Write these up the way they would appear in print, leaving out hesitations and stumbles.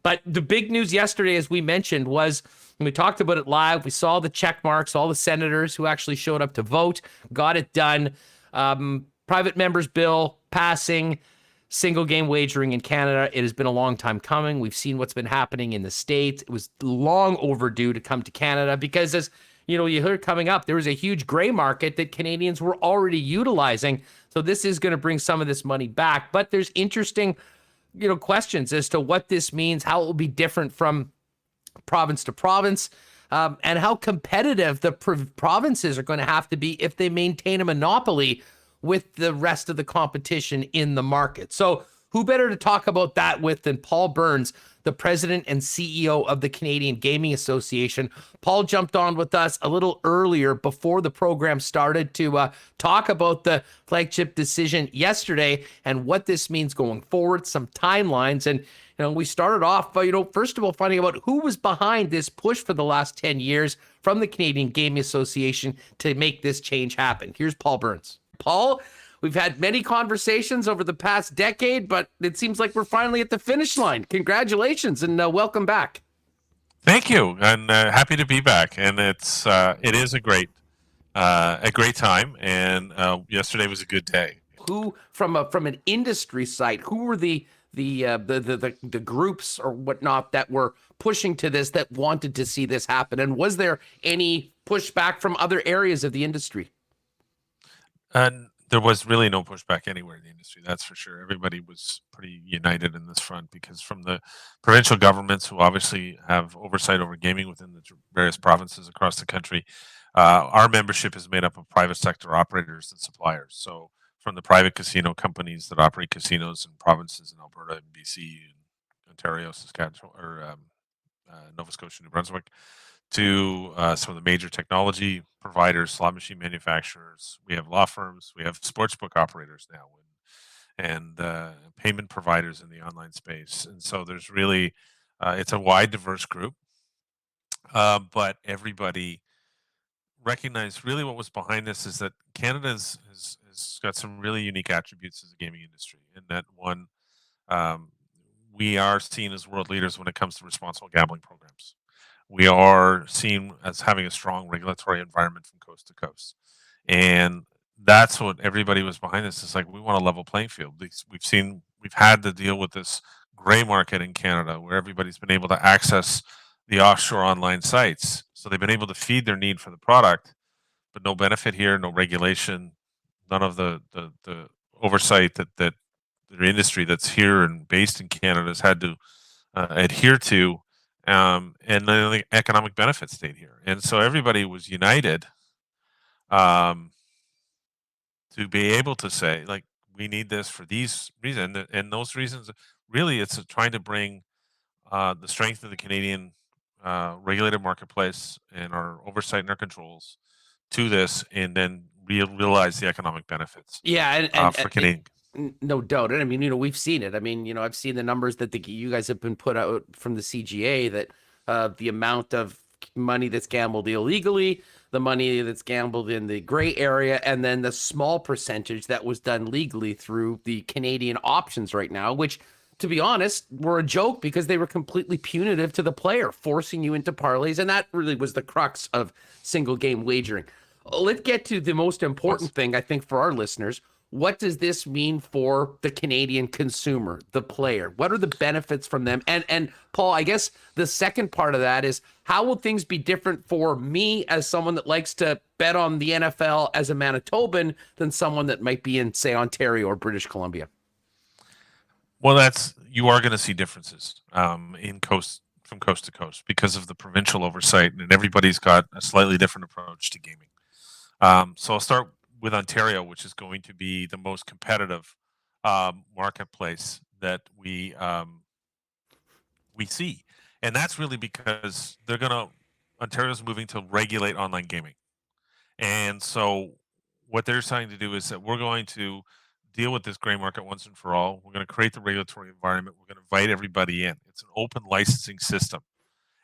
But the big news yesterday, as we mentioned, was when we talked about it live, we saw the check marks, all the senators who actually showed up to vote, got it done. Private members bill passing, single game wagering in Canada. It has been a long time coming. We've seen what's been happening in the States. It was long overdue to come to Canada because, as you heard coming up, there was a huge gray market that Canadians were already utilizing. So this is going to bring some of this money back. But there's interesting, questions as to what this means, how it will be different from province to province, and how competitive the provinces are going to have to be if they maintain a monopoly with the rest of the competition in the market. So who better to talk about that with than Paul Burns, the president and CEO of the Canadian Gaming Association. Paul jumped on with us a little earlier before the program started to talk about the flagship decision yesterday and what this means going forward, some timelines. And, we started off by, first of all, finding out who was behind this push for the last 10 years from the Canadian Gaming Association to make this change happen. Here's Paul Burns. Paul, we've had many conversations over the past decade, but it seems like we're finally at the finish line. Congratulations and welcome back. Thank you, and happy to be back. And it is a great time. And yesterday was a good day. Who, from an industry side, who were the groups or whatnot that were pushing to this, that wanted to see this happen? And was there any pushback from other areas of the industry? And there was really no pushback anywhere in the industry, that's for sure. Everybody was pretty united in this front because from the provincial governments, who obviously have oversight over gaming within the various provinces across the country, our membership is made up of private sector operators and suppliers. So from the private casino companies that operate casinos in provinces in Alberta and BC and Ontario, Saskatchewan, or Nova Scotia, New Brunswick, to some of the major technology providers, slot machine manufacturers. We have law firms, we have sportsbook operators now, and payment providers in the online space. And so there's really, it's a wide, diverse group, but everybody recognized really what was behind this is that Canada has got some really unique attributes as a gaming industry. And that one, we are seen as world leaders when it comes to responsible gambling programs. We are seen as having a strong regulatory environment from coast to coast. And that's what everybody was behind this. It's like, we want a level playing field. We've had to deal with this gray market in Canada where everybody's been able to access the offshore online sites. So they've been able to feed their need for the product, but no benefit here, no regulation, none of the oversight that the industry that's here and based in Canada has had to adhere to. And then the economic benefits stayed here. And so everybody was united to be able to say, like, we need this for these reasons. And those reasons, really, it's trying to bring the strength of the Canadian regulated marketplace and our oversight and our controls to this, and then realize the economic benefits. Yeah, for Canadian. No doubt. And I mean, we've seen it. I mean, I've seen the numbers that you guys have been put out from the CGA, that the amount of money that's gambled illegally, the money that's gambled in the gray area, and then the small percentage that was done legally through the Canadian options right now, which, to be honest, were a joke because they were completely punitive to the player, forcing you into parlays. And that really was the crux of single game wagering. Let's get to the most important thing, I think, for our listeners. What does this mean for the Canadian consumer, the player? What are the benefits from them? And Paul, I guess the second part of that is, how will things be different for me as someone that likes to bet on the NFL as a Manitoban than someone that might be in, say, Ontario or British Columbia? Well, you are going to see differences from coast to coast because of the provincial oversight, and everybody's got a slightly different approach to gaming. So I'll start with Ontario, which is going to be the most competitive marketplace that we see, and that's really because Ontario's moving to regulate online gaming, and so what they're trying to do is that we're going to deal with this gray market once and for all. We're going to create the regulatory environment. We're going to invite everybody in. It's an open licensing system,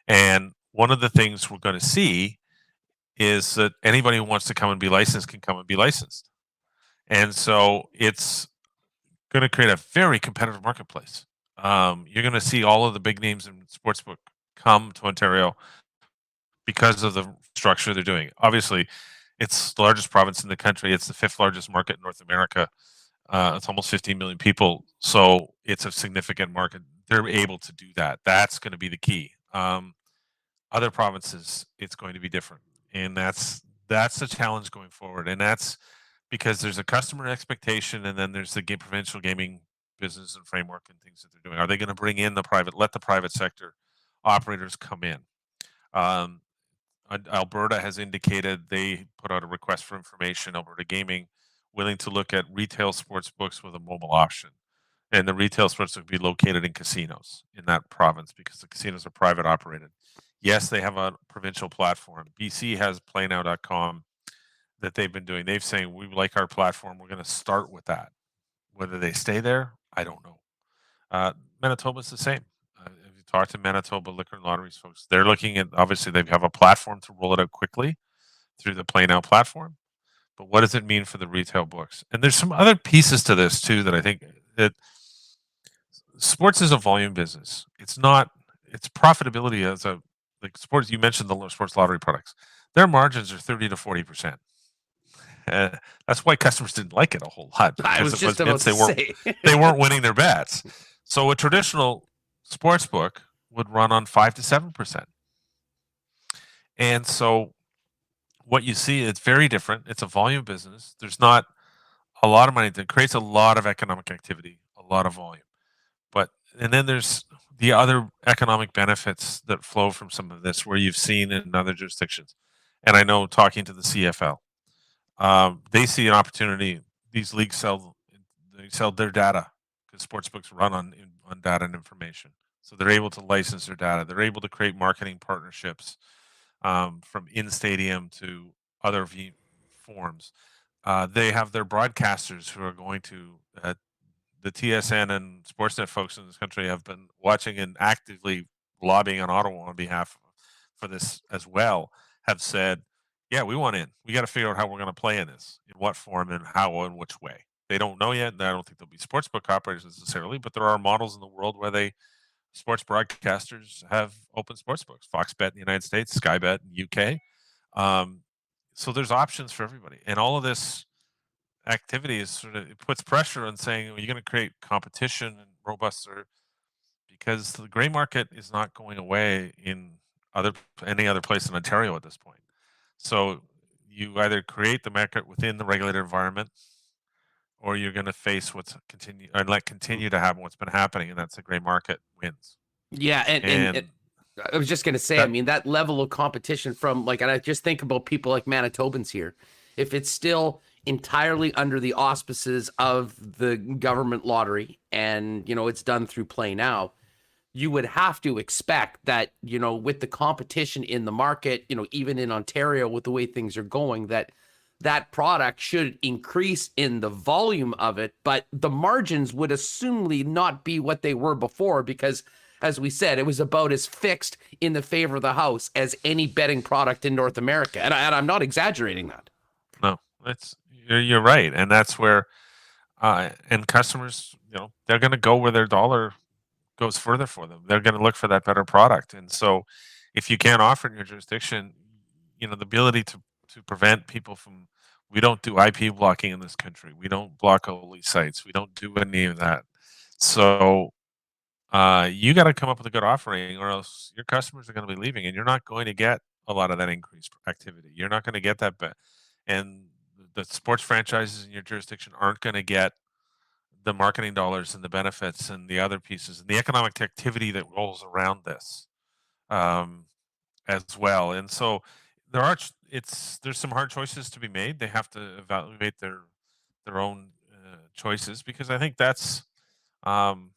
and one of the things we're going to see is that anybody who wants to come and be licensed can come and be licensed. And so it's going to create a very competitive marketplace. You're going to see all of the big names in sportsbook come to Ontario because of the structure they're doing. Obviously, it's the largest province in the country. It's the fifth largest market in North America. It's almost 15 million people, so it's a significant market. They're able to do that. That's going to be the key. Other provinces, it's going to be different, and that's the challenge going forward. And that's because there's a customer expectation, and then there's the provincial gaming business and framework and things that they're doing. Are they going to bring in let the private sector operators come in? Um, Alberta has indicated they put out a request for information. Alberta Gaming willing to look at retail sports books with a mobile option, and the retail sports would be located in casinos in that province because the casinos are private operated. Yes, they have a provincial platform. BC has playnow.com that they've been doing. They've saying we like our platform. We're going to start with that. Whether they stay there, I don't know. Manitoba's the same. If you talk to Manitoba Liquor and Lotteries folks, they're looking at obviously they have a platform to roll it out quickly through the Play Now platform. But what does it mean for the retail books? And there's some other pieces to this too that I think that sports is a volume business. It's not. It's profitability as a like sports. You mentioned the sports lottery products. Their margins are 30 to 40%. Uh, that's why customers didn't like it a whole lot I because was it just was about meant to say. they weren't winning their bets. So a traditional sports book would run on 5 to 7%. And so what you see, it's very different. It's a volume business. There's not a lot of money that creates a lot of economic activity, a lot of volume. But and then there's the other economic benefits that flow from some of this where you've seen in other jurisdictions. And I know talking to the CFL, they see an opportunity. These leagues sell their data because sportsbooks run on data and information. So they're able to license their data. They're able to create marketing partnerships from in stadium to other forms. They have their broadcasters who are going to the TSN and Sportsnet folks in this country have been watching and actively lobbying on Ottawa on behalf for this as well. Have said, yeah, we want in. We got to figure out how we're going to play in this, in what form and how and which way. They don't know yet. And I don't think there'll be sportsbook operators necessarily, but there are models in the world where sports broadcasters have open sports books. Fox Bet in the United States, Sky Bet in the UK. So there's options for everybody, and all of this activity is sort of it puts pressure on saying, well, you're going to create competition and robust, because the gray market is not going away in other any other place in Ontario at this point. So you either create the market within the regulated environment, or you're going to face what's continue to happen what's been happening, and that's the gray market wins. Yeah, and And I was just gonna say, I that mean, that level of competition from like, and I just think about people like Manitobans here. If it's still entirely under the auspices of the government lottery and, it's done through Play Now, you would have to expect that, with the competition in the market, even in Ontario with the way things are going, that product should increase in the volume of it, but the margins would assumedly not be what they were before because, as we said, it was about as fixed in the favor of the house as any betting product in North America. And I'm not exaggerating that. no, that's you're right, and that's where and customers, they're going to go where their dollar goes further for them. They're going to look for that better product, and so if you can't offer in your jurisdiction, the ability to prevent people from. We don't do IP blocking in this country. We don't block only sites. We don't do any of that. So you got to come up with a good offering, or else your customers are going to be leaving, and you're not going to get a lot of that increased activity. You're not going to get that, and the sports franchises in your jurisdiction aren't going to get the marketing dollars and the benefits and the other pieces and the economic activity that rolls around this um, as well. And so there's some hard choices to be made. They have to evaluate their own choices because I think that's um,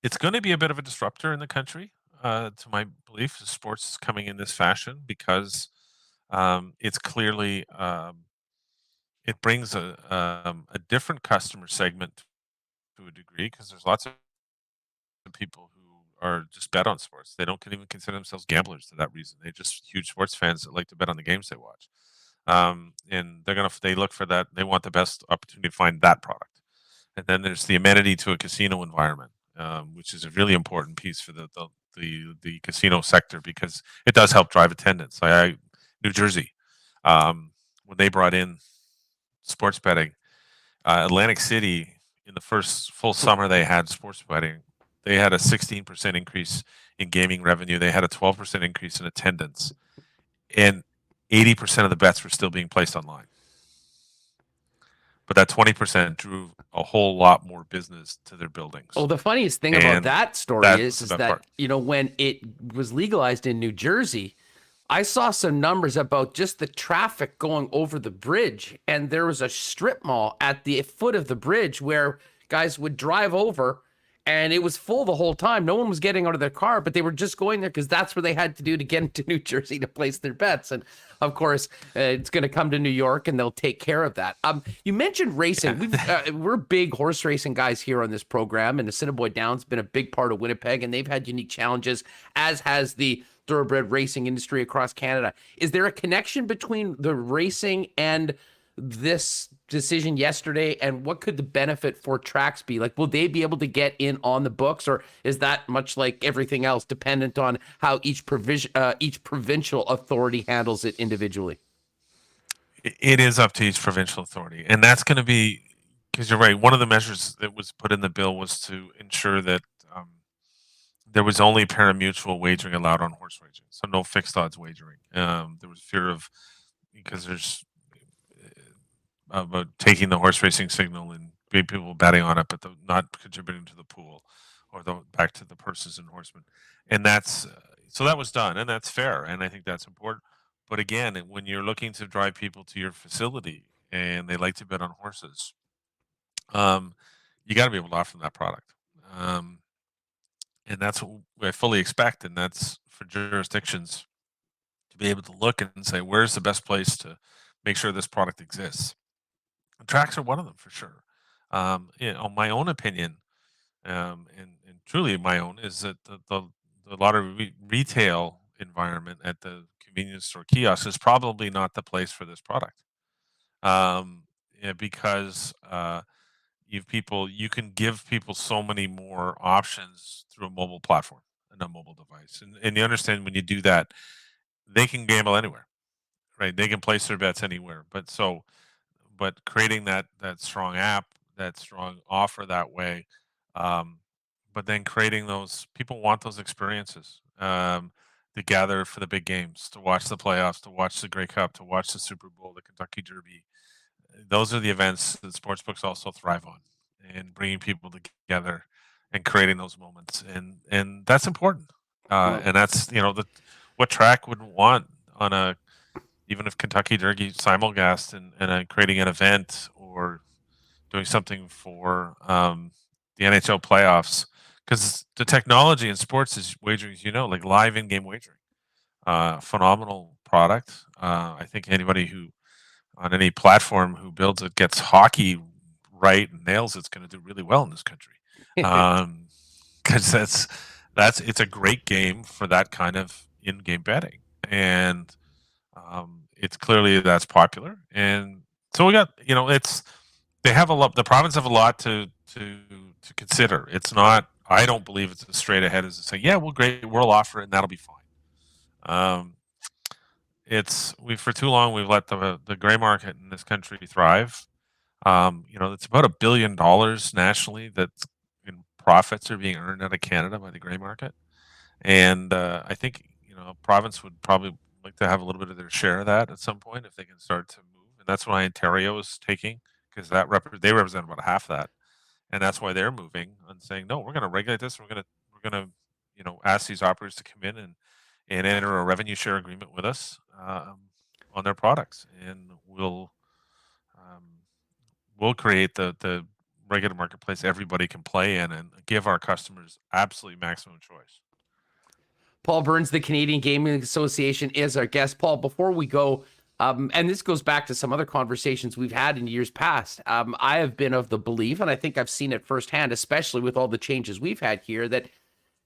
it's going to be a bit of a disruptor in the country. To my belief, sports is coming in this fashion because it's clearly it brings a different customer segment to a degree because there's lots of people who are just bet on sports. They don't even consider themselves gamblers for that reason. They're just huge sports fans that like to bet on the games they watch. And they look for that. They want the best opportunity to find that product. And then there's the amenity to a casino environment. which is a really important piece for the casino sector because it does help drive attendance. New Jersey, when they brought in sports betting, Atlantic City in the first full summer they had sports betting, they had a 16% increase in gaming revenue. They had a 12% increase in attendance, and 80% of the bets were still being placed online. But that 20% drew a whole lot more business to their buildings. Oh, the funniest thing about And that story that's is the best that, part. when it was legalized in New Jersey, I saw some numbers about just the traffic going over the bridge. And there was a strip mall at the foot of the bridge where guys would drive over and it was full the whole time. No one was getting out of their car, but they were just going there because that's what they had to do to get into New Jersey to place their bets. And of course, it's going to come to New York and they'll take care of that. You mentioned racing. We're big horse racing guys here on this program, and the Assiniboine Downs has been a big part of Winnipeg, and they've had unique challenges, as has the thoroughbred racing industry across Canada. Is there a connection between the racing and this decision yesterday, and what could the benefit for tracks be? Like, will they be able to get in on the books, or is that much like everything else dependent on how each provincial authority handles it individually? It is up to each provincial authority, and that's going to be because you're right. One of the measures that was put in the bill was to ensure that um, there was only pari-mutuel wagering allowed on horse racing, so no fixed odds wagering. There was fear of because there's about taking the horse racing signal and people betting on it, but not contributing to the pool or back to the purses and horsemen. And that's so that was done, and that's fair, and I think that's important. But again, when you're looking to drive people to your facility and they like to bet on horses, um, you got to be able to offer them that product. Um, and that's what I fully expect, and that's for jurisdictions to be able to look and say, where's the best place to make sure this product exists? Tracks are one of them for sure. My own opinion, and truly my own, is that the lottery retail environment at the convenience store kiosk is probably not the place for this product. Because you can give people so many more options through a mobile platform and a mobile device, and you understand when you do that, they can gamble anywhere, right? They can place their bets anywhere. But creating that strong app, that strong offer that way, um, but then creating those people want those experiences to gather for the big games, to watch the playoffs, to watch the Grey Cup, to watch the Super Bowl, the Kentucky Derby. Those are the events that sportsbooks also thrive on, and bringing people together and creating those moments, and that's important. Well, And that's what track wouldn't want on a even if Kentucky Derby simulcast and creating an event or doing something for the NHL playoffs, because the technology in sports is wagering, like live in-game wagering. Phenomenal product. I think anybody who on any platform who builds it gets hockey right and nails it's going to do really well in this country. Because that's it's a great game for that kind of in-game betting, and it's clearly that's popular, and so we got it's they have a lot. The province have a lot to consider. It's not. I don't believe it's as straight ahead as to say, yeah, we'll offer it and that'll be fine. Um, it's we for too long we've let the gray market in this country thrive. It's about $1 billion nationally that in profits are being earned out of Canada by the gray market. And I think province would probably like to have a little bit of their share of that at some point if they can start to move. And that's why Ontario is taking because they represent about half that, and that's why they're moving and saying no, we're going to regulate this. We're going to ask these operators to come in and enter a revenue share agreement with us on their products, and um, we'll create the regular marketplace everybody can play in and give our customers absolutely maximum choice. Paul Burns, the Canadian Gaming Association, is our guest. Paul, before we go, and this goes back to some other conversations we've had in years past, I have been of the belief, and I think I've seen it firsthand, especially with all the changes we've had here, that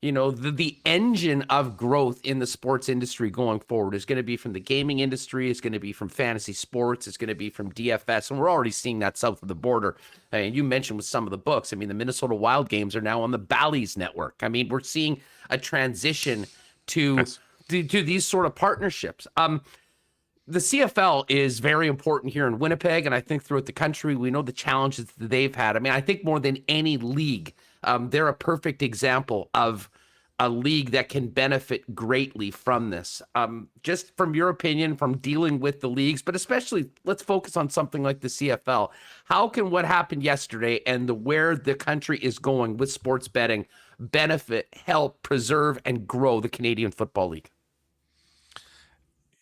the engine of growth in the sports industry going forward is going to be from the gaming industry, it's going to be from fantasy sports, it's going to be from DFS, and we're already seeing that south of the border. I mean, you mentioned with some of the books, I mean, the Minnesota Wild games are now on the Bally's network. I mean, we're seeing a transition to Yes. to these sort of partnerships. The CFL is very important here in Winnipeg, and I think throughout the country, we know the challenges that they've had. I mean, I think more than any league, they're a perfect example of a league that can benefit greatly from this. Just from your opinion, from dealing with the leagues, but especially let's focus on something like the CFL. How can what happened yesterday and where the country is going with sports betting benefit, help, preserve, and grow the Canadian Football League?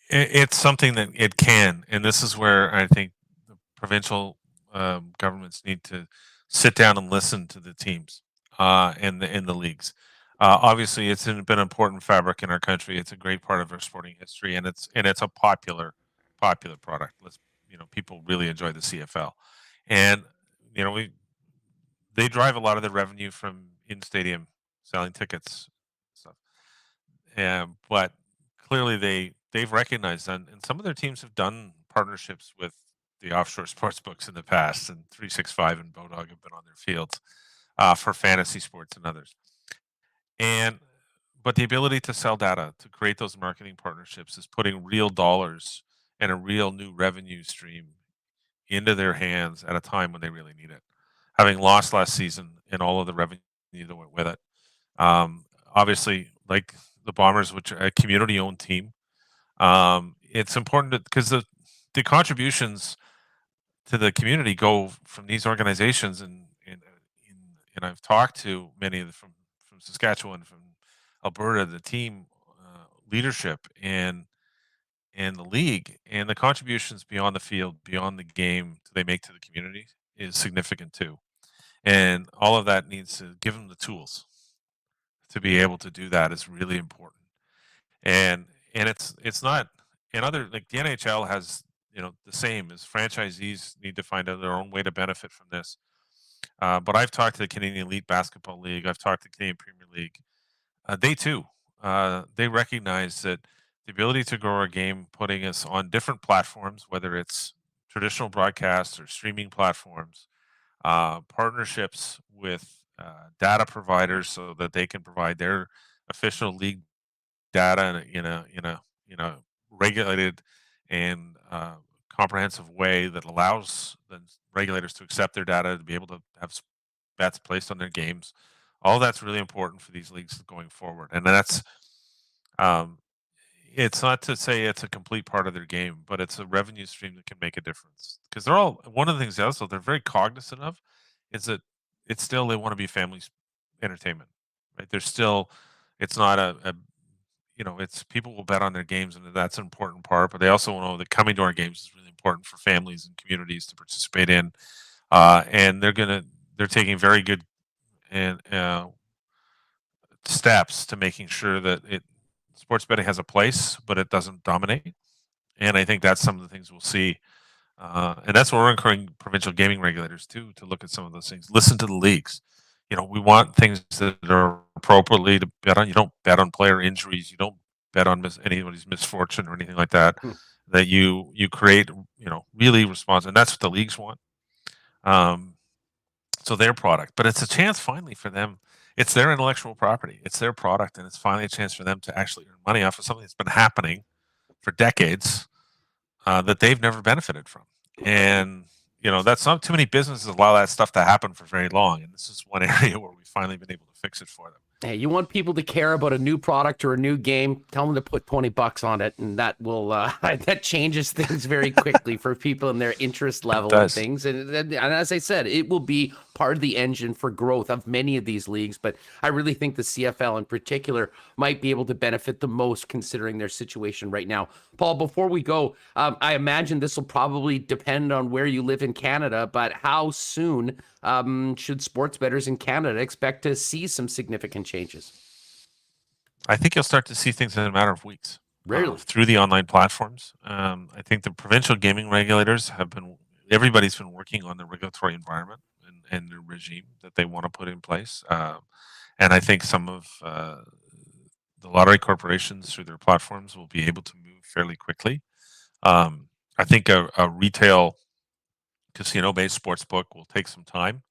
It's something that it can, and this is where I think the provincial governments need to sit down and listen to the teams in the leagues. Obviously, been an important fabric in our country. It's a great part of our sporting history, and it's a popular product. People really enjoy the CFL, and we they drive a lot of the revenue from in stadium selling tickets stuff. But clearly they've recognized that, and some of their teams have done partnerships with the offshore sports books in the past, and 365 and Bodog have been on their fields for fantasy sports and others. And but the ability to sell data, to create those marketing partnerships, is putting real dollars and a real new revenue stream into their hands at a time when they really need it. Having lost last season and all of the revenue that went with it, obviously, like the Bombers, which are a community-owned team, it's important because the contributions to the community go from these organizations, and I've talked to many of from Saskatchewan, from Alberta, the team leadership, and the league, and the contributions beyond the field, beyond the game, they make to the community is significant too. And all of that needs to give them the tools to be able to do that is really important. And it's not, and other, like the NHL has, the same as franchisees need to find out their own way to benefit from this. But I've talked to the Canadian Elite Basketball League. I've talked to Canadian Premier League. They too, they recognize that the ability to grow our game, putting us on different platforms, whether it's traditional broadcasts or streaming platforms, partnerships with data providers so that they can provide their official league data in a regulated and comprehensive way that allows the regulators to accept their data, to be able to have bets placed on their games. All that's really important for these leagues going forward, and um, it's not to say it's a complete part of their game, but it's a revenue stream that can make a difference. Because they're all, one of the things also they're very cognizant of is that it's still, they want to be families entertainment, right? There's still, it's not it's, people will bet on their games, and that's an important part. But they also know that coming to our games is really important for families and communities to participate in, and they're taking very good and steps to making sure that sports betting has a place, but it doesn't dominate. And I think that's some of the things we'll see. And that's what we're encouraging provincial gaming regulators to look at some of those things. Listen to the leagues. We want things that are appropriately to bet on. You don't bet on player injuries. You don't bet on anybody's misfortune or anything like that. Hmm. That you create, really responsive, and that's what the leagues want. Um, so their product, but it's a chance finally for them. It's their intellectual property. It's their product, and it's finally a chance for them to actually earn money off of something that's been happening for decades, that they've never benefited from. And that's not too many businesses allow that stuff to happen for very long. And this is one area where we've finally been able to fix it for them. Hey, you want people to care about a new product or a new game? Tell them to put $20 on it, and that will that changes things very quickly for people and their interest It level and does. things. And as I said, it will be part of the engine for growth of many of these leagues. But I really think the CFL in particular might be able to benefit the most, considering their situation right now. Paul, before we go, I imagine this will probably depend on where you live in Canada, but how soon should sports bettors in Canada expect to see some significant changes? I think you'll start to see things in a matter of weeks, Rarely. through the online platforms. I think the provincial gaming regulators everybody's been working on the regulatory environment and the regime that they want to put in place. And I think some of the lottery corporations through their platforms will be able to move fairly quickly. I think a retail casino-based sports book will take some time.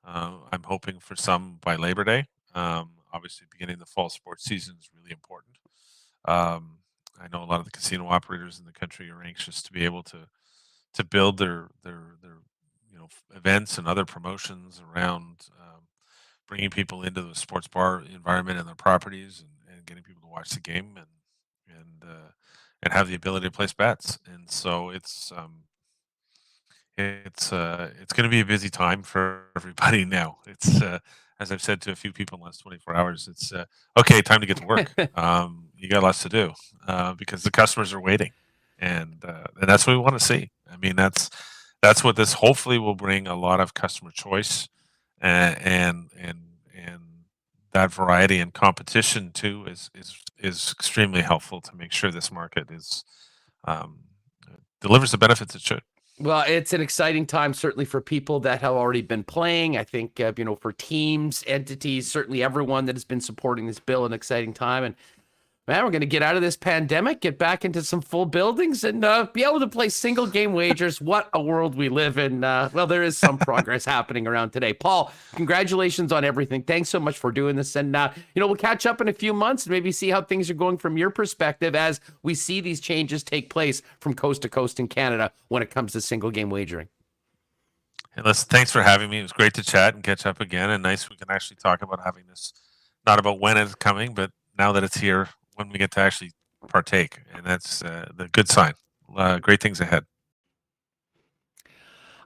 I'm hoping for some by Labor Day. Obviously, beginning the fall sports season is really important. Um, I know a lot of the casino operators in the country are anxious to be able to build their events and other promotions around bringing people into the sports bar environment and their properties, and getting people to watch the game and have the ability to place bets. And so it's going to be a busy time for everybody now. It's as I've said to a few people in the last 24 hours, it's okay, time to get to work. You got lots to do because the customers are waiting, and that's what we want to see. I mean, that's what this hopefully will bring, a lot of customer choice and that variety and competition too is extremely helpful to make sure this market is um, delivers the benefits it should. Well, it's an exciting time, certainly for people that have already been playing. I think, for teams, entities, certainly everyone that has been supporting this bill, an exciting time. And man, we're going to get out of this pandemic, get back into some full buildings, and be able to play single game wagers. What a world we live in. Well, there is some progress happening around today. Paul, congratulations on everything. Thanks so much for doing this. And, we'll catch up in a few months and maybe see how things are going from your perspective as we see these changes take place from coast to coast in Canada when it comes to single game wagering. Hey, listen, thanks for having me. It was great to chat and catch up again, and nice we can actually talk about having this, not about when it's coming, but now that it's here, when we get to actually partake, and that's the good sign. Great things ahead.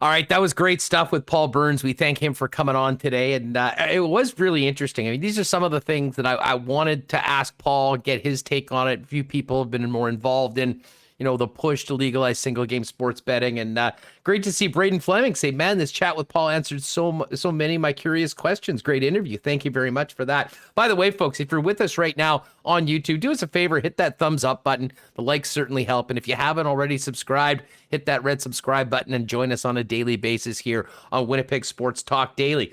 All right, that was great stuff with Paul Burns. We thank him for coming on today, and it was really interesting. I mean, these are some of the things that I wanted to ask Paul, get his take on it. A few people have been more involved in, the push to legalize single game sports betting, and great to see Braden Fleming say, "Man, this chat with Paul answered so many of my curious questions." Great interview. Thank you very much for that. By the way, folks, if you're with us right now on YouTube, do us a favor, hit that thumbs up button. The likes certainly help, and if you haven't already subscribed, hit that red subscribe button and join us on a daily basis here on Winnipeg Sports Talk Daily.